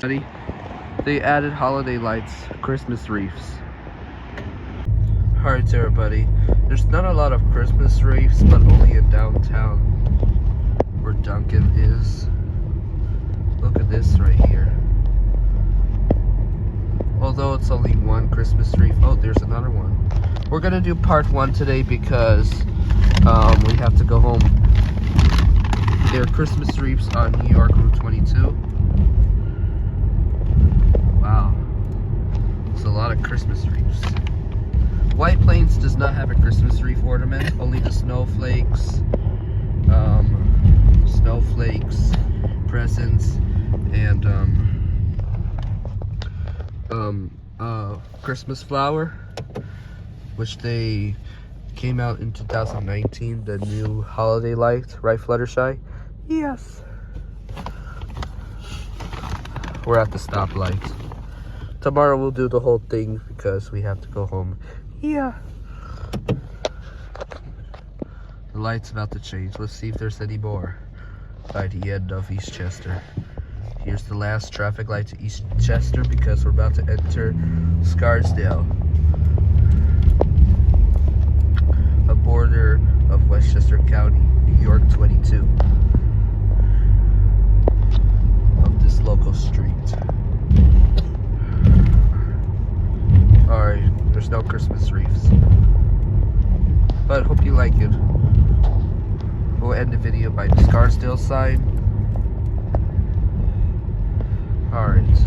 They added holiday lights, Christmas wreaths. Alright everybody, there's not a lot of Christmas wreaths, but only in downtown where Duncan is. Look at this right here. Although it's only one Christmas wreath. Oh, there's another one. We're gonna do part 1 today because we have to go home. There are Christmas wreaths on New York Route 22. Wow, it's a lot of Christmas wreaths. White Plains does not have a Christmas wreath ornament, only the snowflakes, presents, and Christmas flower, which they came out in 2019, the new holiday light, right Fluttershy? Yes. We're at the stoplight. Tomorrow we'll do the whole thing because we have to go home. Yeah. The light's about to change. Let's see if there's any more by the end of Eastchester. Here's the last traffic light to Eastchester because we're about to enter Scarsdale, a border of Westchester County, New York 22, of this local street. Alright, there's no Christmas wreaths, but hope you like it. We'll end the video by the Scarsdale sign. Alright.